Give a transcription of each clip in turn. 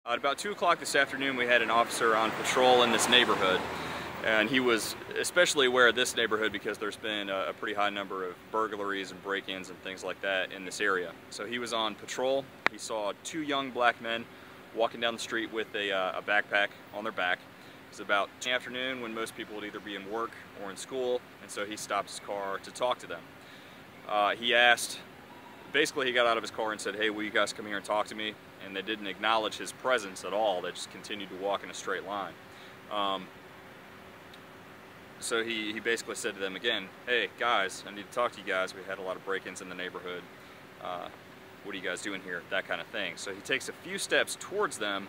At about 2 o'clock this afternoon, we had an officer on patrol in this neighborhood, and he was especially aware of this neighborhood because there's been a pretty high number of burglaries and break-ins and things like that in this area. So he was on patrol. He saw 2 young black men walking down the street with a backpack on their back. It was about the afternoon when most people would either be in work or in school, and so he stopped his car to talk to them. Basically he got out of his car and said, "Hey, will you guys come here and talk to me?" And they didn't acknowledge his presence at all. They just continued to walk in a straight line. So he basically said to them again, "Hey guys, I need to talk to you guys. We had a lot of break-ins in the neighborhood. What are you guys doing here?" That kind of thing. So he takes a few steps towards them,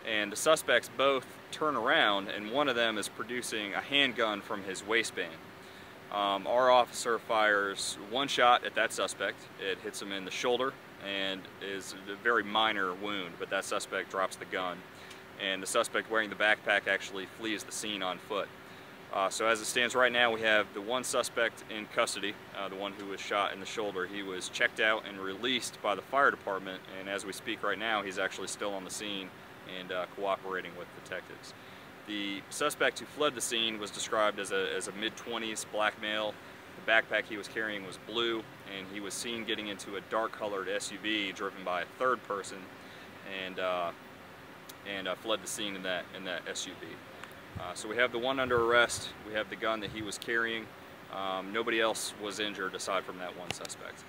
and the suspects both turn around, and one of them is producing a handgun from his waistband. Our officer fires 1 shot at that suspect. It hits him in the shoulder and is a very minor wound, but that suspect drops the gun. And the suspect wearing the backpack actually flees the scene on foot. So as it stands right now, we have the 1 suspect in custody, the one who was shot in the shoulder. He was checked out and released by the fire department, and as we speak right now, he's actually still on the scene and cooperating with detectives. The suspect who fled the scene was described as a mid-20s black male. The backpack he was carrying was blue, and he was seen getting into a dark-colored SUV driven by a 3rd person, and fled the scene in that SUV. So we have the 1 under arrest. We have the gun that he was carrying. Nobody else was injured aside from that 1 suspect.